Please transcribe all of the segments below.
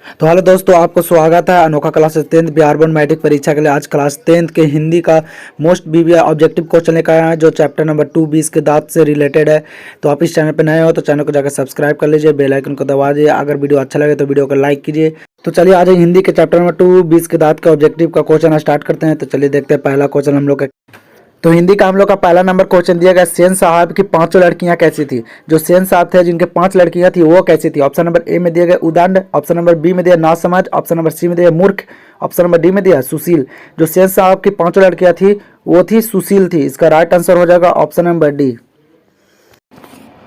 तो हेलो दोस्तों, आपको स्वागत है अनोखा class 10th Bihar board matric परीक्षा के लिए। आज क्लास 10th के हिंदी का मोस्ट बीवी ऑब्जेक्टिव क्वेश्चन लेकर आया है, जो चैप्टर नंबर 2 20 के दांत से रिलेटेड है। तो आप इस चैनल पर नए हो तो चैनल को जाकर सब्सक्राइब कर लीजिए, बेल आइकन को दबा दीजिए। अगर वीडियो अच्छा लगे तो वीडियो को लाइक कीजिए। तो चलिए आज हिंदी के चैप्टर नंबर 2 20 के दांत के ऑब्जेक्टिव का क्वेश्चन स्टार्ट करते हैं। तो चलिए देखते हैं पहला क्वेश्चन हम लोग का। तो हिंदी का हम लोग का पहला नंबर क्वेश्चन दिया गया, सेन साहब की 5 लड़कियां कैसी थी। जो सेन साहब थे जिनके 5 लड़कियां थी वो कैसी थी। ऑप्शन नंबर ए में दिया गया उदंड, ऑप्शन नंबर बी में दिया नासमझ, ऑप्शन नंबर सी में दिया मूर्ख, ऑप्शन नंबर डी में दिया सुशील। जो सेन साहब की 5 लड़कियां थी वो थी सुशील थी। इसका राइट आंसर हो जाएगा ऑप्शन नंबर डी।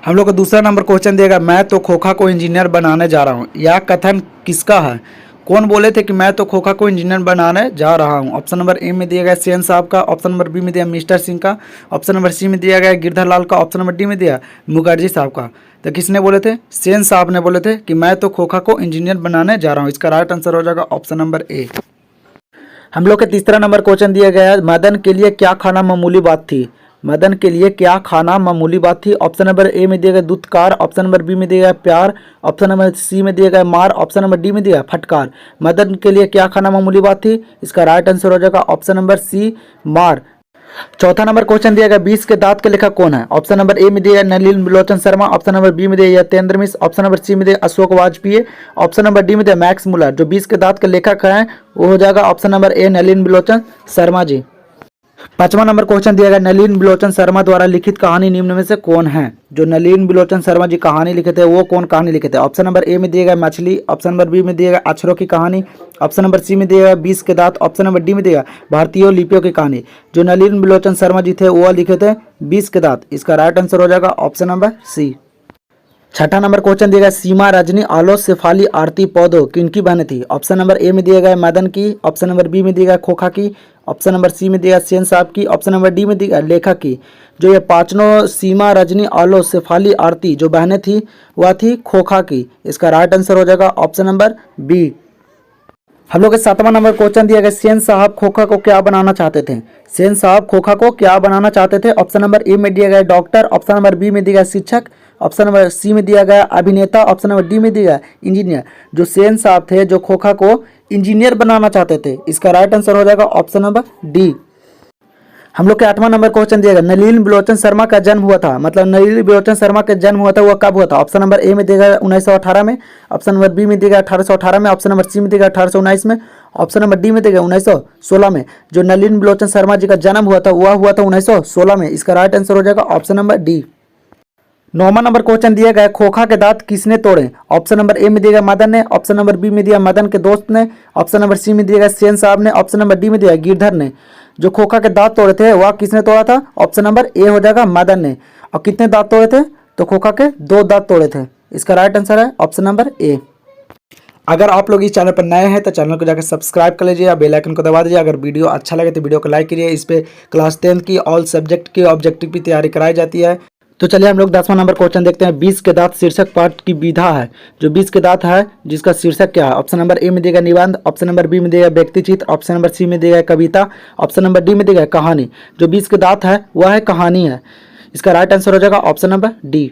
हम लोग को दूसरा नंबर क्वेश्चन दिएगा, मैं तो खोखा को इंजीनियर बनाने जा रहा हूँ। यह कथन किसका है। कौन बोले थे कि मैं तो खोखा को इंजीनियर बनाने जा रहा हूँ। ऑप्शन नंबर ए में दिया गया सेन साहब का, ऑप्शन नंबर बी में दिया मिस्टर सिंह का, ऑप्शन नंबर सी में दिया गया गिरधर लाल का, ऑप्शन नंबर डी में दिया मुखर्जी साहब का। तो किसने बोले थे। सेन साहब ने बोले थे कि मैं तो खोखा को इंजीनियर बनाने जा रहा हूँ। इसका राइट आंसर हो जाएगा ऑप्शन नंबर ए। हम लोग के तीसरा नंबर क्वेश्चन दिया गया है, मदन के लिए क्या खाना मामूली बात थी। मदन के लिए क्या खाना मामूली बात थी। ऑप्शन नंबर ए में दिया गया दुत्कार, ऑप्शन नंबर बी में दिया गया प्यार, ऑप्शन नंबर सी में दिया गया मार, ऑप्शन नंबर डी में दिया फटकार। मदन के लिए क्या खाना मामूली बात थी। इसका राइट आंसर हो जाएगा ऑप्शन नंबर सी मार। चौथा नंबर क्वेश्चन दिया गया, 20 के दांत के लेखक कौन है। ऑप्शन नंबर ए में दिया गया नलिन बिलोचन शर्मा, ऑप्शन नंबर बी में दिया यतेंद्र मिश्र, ऑप्शन नंबर सी में दिया Ashok Vajpayee, option number D में दिया मैक्स मुलर। जो 20 के दांत के लेखक हैं वो हो जाएगा ऑप्शन नंबर ए नलिन बिलोचन शर्मा जी। पांचवा नंबर क्वेश्चन दिया गया, नलिन बिलोचन शर्मा द्वारा लिखित कहानी निम्न में से कौन है। जो नलिन बिलोचन शर्मा जी कहानी लिखे थे वो कौन कहानी लिखे थे। ऑप्शन नंबर ए में दिया गया मछली, ऑप्शन नंबर बी में दिया गया अक्षरों की कहानी, ऑप्शन नंबर सी में दिया गया 20 के दांत, ऑप्शन नंबर डी में दिया गया भारतीय लिपियों की कहानी। जो नलिन बिलोचन शर्मा जी थे वो लिखे थे 20 के दांत। इसका राइट आंसर हो जाएगा ऑप्शन नंबर सी। छठा नंबर क्वेश्चन दिया गया, सीमा रजनी आलोक शेफाली आरती पौधो किनकी बहन थी। ऑप्शन नंबर ए में दिया गया मदन की, ऑप्शन नंबर बी में दिया गया खोखा की, ऑप्शन नंबर सी में दिया सेन साहब की, ऑप्शन नंबर डी में दिया लेखक की। जो ये पांचों सीमा रजनी आलोक शेफाली आरती जो बहनें थी वह थी खोखा की। इसका राइट आंसर हो जाएगा ऑप्शन नंबर बी। हम लोग के सातवां नंबर क्वेश्चन दिया गया, सेन साहब खोखा को क्या बनाना चाहते थे। सेन साहब खोखा को क्या बनाना चाहते थे। ऑप्शन नंबर ए में दिया गया डॉक्टर, ऑप्शन नंबर बी में दिया गया शिक्षक, ऑप्शन नंबर सी में दिया गया अभिनेता, ऑप्शन नंबर डी में दिया गया इंजीनियर। जो सेन साहब थे जो खोखा को इंजीनियर बनाना चाहते थे। इसका राइट आंसर हो जाएगा ऑप्शन नंबर डी। हम लोग के आठवां नंबर क्वेश्चन दिया गया, नलिन बिलोचन शर्मा का जन्म हुआ था, मतलब नलिन बिलोचन शर्मा का जन्म हुआ था वह कब हुआ था। ऑप्शन नंबर ए में दिया गया 1918 में, ऑप्शन नंबर बी में दिया गया 1818 में, ऑप्शन नंबर सी में दिया गया 1819 में, ऑप्शन नंबर डी में दिया गया 1916 में। जो नलिन बिलोचन शर्मा जी का जन्म हुआ था वह हुआ था 1916 में। इसका राइट आंसर हो जाएगा ऑप्शन नंबर डी। नौवां नंबर क्वेश्चन दिया गया, खोखा के दांत किसने तोड़े। ऑप्शन नंबर ए में दिया गया मदन ने, ऑप्शन नंबर बी में दिया मदन के दोस्त ने, ऑप्शन नंबर सी में दिया गया सेन साहब ने, ऑप्शन नंबर डी में दिया गिरधर ने। जो खोखा के दांत तोड़े थे वह किसने तोड़ा था। ऑप्शन नंबर ए हो जाएगा मदन ने। और कितने दांत तोड़े थे तो खोखा के 2 दांत तोड़े थे। इसका राइट आंसर है ऑप्शन नंबर ए। अगर आप लोग इस चैनल पर नए हैं तो चैनल को जाकर सब्सक्राइब कर लीजिए या बेल आइकन को दबा दीजिए। अगर वीडियो अच्छा लगे तो वीडियो को लाइक कीजिए। इस पे क्लास 10th की ऑल सब्जेक्ट की ऑब्जेक्टिव की तैयारी कराई जाती है। तो चलिए हम लोग 10वां नंबर क्वेश्चन देखते हैं, 20 के दांत शीर्षक पाठ की विधा है। जो 20 के दांत है जिसका शीर्षक क्या है। ऑप्शन नंबर ए में दिया गया निबंध, ऑप्शन नंबर बी में दिया गया व्यक्ति चित्र, ऑप्शन नंबर सी में दिया गया कविता, ऑप्शन नंबर डी में दिया गया कहानी। जो 20 के दांत है वह है कहानी है। इसका राइट आंसर हो जाएगा option number D.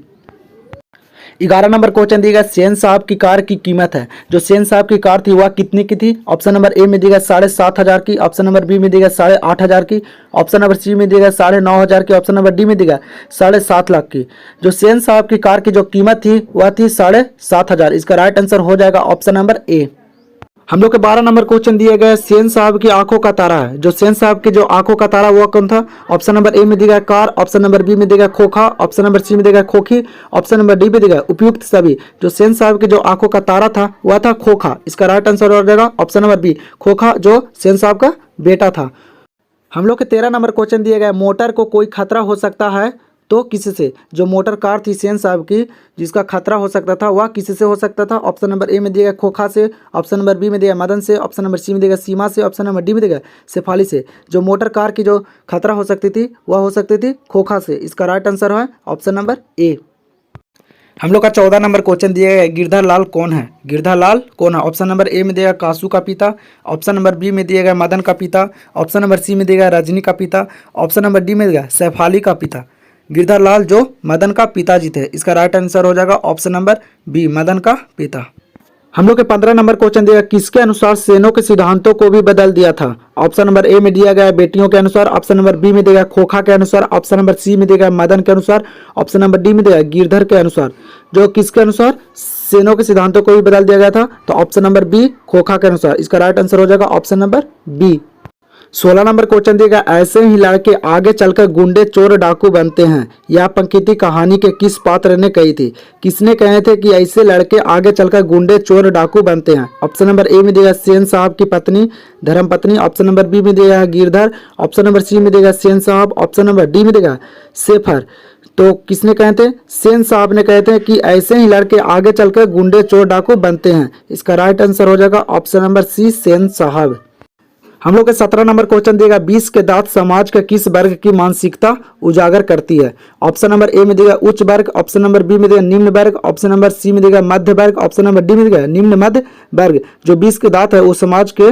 11 number question दिया गया, सेन साहब की कार की कीमत है। जो सेन साहब की कार थी वह कितने की थी। ऑप्शन नंबर ए में दिया गया 7,500 की, ऑप्शन नंबर बी में दिया गया 8,500 की, ऑप्शन नंबर सी में दिया गया 9,500 की, ऑप्शन नंबर डी में दिया गया 7.5 लाख की। जो सेन साहब की कार की जो कीमत थी वह थी 7,500। इसका राइट आंसर हो जाएगा ऑप्शन नंबर ए। हम लोग के 12 नंबर क्वेश्चन दिए गए, सेन साहब की आंखों का तारा है। जो सेन साहब की जो आंखों का तारा वह कौन था। ऑप्शन नंबर ए में दिया गया कार, ऑप्शन नंबर बी में दिया गया खोखा, ऑप्शन नंबर सी में दिया गया खोखी, ऑप्शन नंबर डी में दिया गया उपयुक्त सभी। जो सेन साहब की जो आंखों का तारा था वह था खोखा। इसका राइट आंसर हो जाएगा ऑप्शन नंबर बी खोखा, जो सेन साहब का बेटा था। हम लोग के 13 नंबर क्वेश्चन दिए गए, मोटर को कोई खतरा हो सकता है तो किससे। जो मोटर कार थी सेन साहब की जिसका खतरा हो सकता था वह किससे हो सकता था। ऑप्शन नंबर ए में दिया गया खोखा से, ऑप्शन नंबर बी में दिया मदन से, ऑप्शन नंबर सी में दिया सीमा से, ऑप्शन नंबर डी में दिया शेफाली से। जो मोटर कार की जो खतरा हो सकती थी वह हो सकती थी खोखा से। इसका राइट आंसर है ऑप्शन नंबर ए। हम लोग का 14 नंबर क्वेश्चन दिया गया, गिरधर लाल कौन है। गिरधर लाल कौन है। ऑप्शन नंबर ए में दिया गया कासू का पिता, ऑप्शन नंबर बी में दिया गया मदन का पिता, ऑप्शन नंबर सी में दिया गया रजनी का पिता, ऑप्शन नंबर डी में दिया गया शेफाली का पिता। गिरधर लाल जो मदन का पिताजी थे। इसका राइट आंसर हो जाएगा ऑप्शन नंबर बी मदन का पिता। हम लोग के 15 नंबर क्वेश्चन दिया किसके अनुसार सेनों के सिद्धांतों को भी बदल दिया था। ऑप्शन नंबर ए में दिया गया बेटियों के अनुसार, ऑप्शन नंबर बी में दिया गया खोखा के अनुसार, ऑप्शन नंबर सी में दिया गया मदन के अनुसार, ऑप्शन नंबर डी में दिया गया गिरधर के अनुसार। जो किसके अनुसार सेनों के सिद्धांतों को भी बदल दिया गया था, तो ऑप्शन नंबर बी खोखा के अनुसार। इसका राइट आंसर हो जाएगा option number B. 16 number question दिया गया ऐसे ही लड़के आगे चलकर गुंडे चोर डाकू बनते हैं। यह पंक्ति कहानी के किस पात्र ने कही थी। किसने कहे थे कि ऐसे लड़के आगे चलकर गुंडे चोर डाकू बनते हैं। ऑप्शन नंबर ए में दिया सेन साहब की पत्नी धर्म पत्नी, ऑप्शन नंबर बी में दिया गिरधर, ऑप्शन नंबर सी में दिया सेन साहब, ऑप्शन नंबर डी में दिया सेफर। तो किसने कहे थे, सेन साहब ने कहे थे कि ऐसे ही लड़के आगे चलकर गुंडे चोर डाकू बनते हैं। इसका राइट आंसर हो जाएगा ऑप्शन नंबर सी सेन साहब। हम लोग के 17 नंबर क्वेश्चन दिएगा 20 के दांत समाज के किस वर्ग की मानसिकता उजागर करती है। ऑप्शन नंबर ए में दिएगा उच्च वर्ग, ऑप्शन नंबर बी में दिएगा निम्न वर्ग, ऑप्शन नंबर सी में दिएगा मध्य वर्ग, ऑप्शन नंबर डी में दिएगा निम्न मध्य वर्ग। जो 20 के दांत है वो समाज के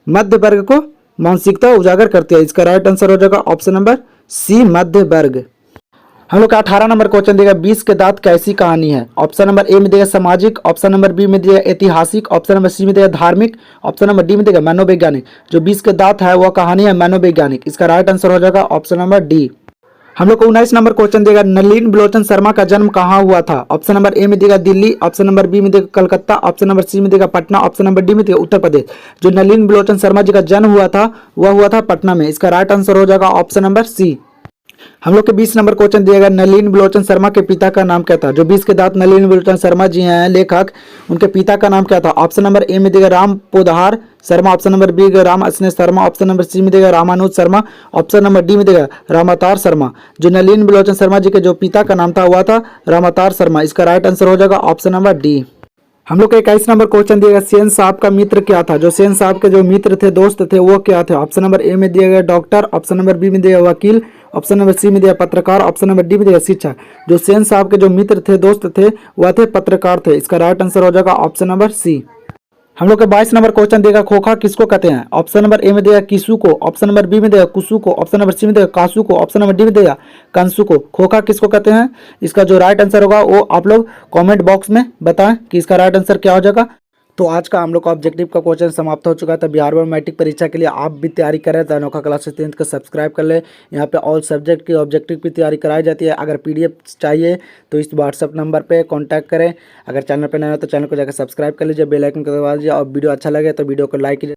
मध्य वर्ग को मानसिकता उजागर करती है। इसका राइट आंसर हो जाएगा ऑप्शन नंबर सी मध्य वर्ग। हम लोग का 18 नंबर क्वेश्चन देगा 20 के दांत कैसी कहानी है। ऑप्शन नंबर ए में देगा सामाजिक, ऑप्शन नंबर बी में देगा ऐतिहासिक, ऑप्शन नंबर सी में देगा धार्मिक, ऑप्शन नंबर डी में देगा मनोवैज्ञानिक। जो 20 के दांत है वह कहानी है मनोवैज्ञानिक। इसका राइट आंसर हो जाएगा ऑप्शन नंबर डी। हम लोग को 19 नंबर क्वेश्चन देगा नलिन बिलोचन शर्मा का जन्म कहाँ हुआ था। ऑप्शन नंबर ए में देगा दिल्ली, ऑप्शन नंबर बी में देगा कलकत्ता, ऑप्शन नंबर सी में देगा पटना, ऑप्शन नंबर डी में देगा उत्तर प्रदेश। जो नलिन बिलोचन शर्मा जी का जन्म हुआ था वह हुआ था पटना में। इसका राइट आंसर हो जाएगा ऑप्शन नंबर सी। हम लोग के 20 नंबर क्वेश्चन दिया गया नलिन बिलोचन शर्मा के पिता का नाम क्या था। जो 20 के दांत नलिन बिलोचन शर्मा जी हैं लेखक, उनके पिता का नाम क्या था। ऑप्शन नंबर ए में देगा Ram Podhar Sharma, option number B देगा राम अस्नेह शर्मा, ऑप्शन नंबर सी में देगा Ramanuj Sharma, option number D में देगा रामावतार शर्मा। जो नलिन बिलोचन शर्मा जी के जो पिता का नाम था हुआ था रामावतार शर्मा। इसका राइट आंसर हो जाएगा ऑप्शन नंबर डी। हम लोग का 21 नंबर क्वेश्चन दिया गया सेन साहब का मित्र क्या था। जो सेन साहब के जो मित्र थे दोस्त थे वो क्या थे। ऑप्शन नंबर ए में दिया गया डॉक्टर, ऑप्शन नंबर बी में दिया वकील, ऑप्शन नंबर सी में दिया पत्रकार, ऑप्शन नंबर डी में दिया शिक्षक। जो सेन साहब के जो मित्र थे दोस्त थे वह थे पत्रकार थे। इसका राइट आंसर हो जाएगा ऑप्शन नंबर सी। हम लोग का 22 नंबर क्वेश्चन देगा खोखा किसको कहते हैं। ऑप्शन नंबर ए में देगा किसू को, ऑप्शन नंबर बी में देगा कुसु को, ऑप्शन नंबर सी में देगा कासू को, ऑप्शन नंबर डी में देगा कंसु को। खोखा किसको कहते हैं। इसका जो राइट आंसर होगा वो आप लोग कमेंट बॉक्स में बताएं कि इसका राइट आंसर क्या हो जाएगा। तो आज का हम लोग का ऑब्जेक्टिव का क्वेश्चन समाप्त हो चुका था। बिहार बोर्ड मैट्रिक परीक्षा के लिए आप भी तैयारी कर रहे हैं तो अनोखा क्लासेस 10th को सब्सक्राइब कर ले। यहाँ पे ऑल सब्जेक्ट की ऑब्जेक्टिव की तैयारी कराई जाती है। अगर पीडीएफ चाहिए तो इस व्हाट्सअप नंबर पे कांटेक्ट करें। अगर चैनल पे नए हो तो चैनल को जाकर सब्सक्राइब कर लीजिए, बेल आइकन को दबा दीजिए और वीडियो अच्छा लगे तो वीडियो को लाइक कीजिए।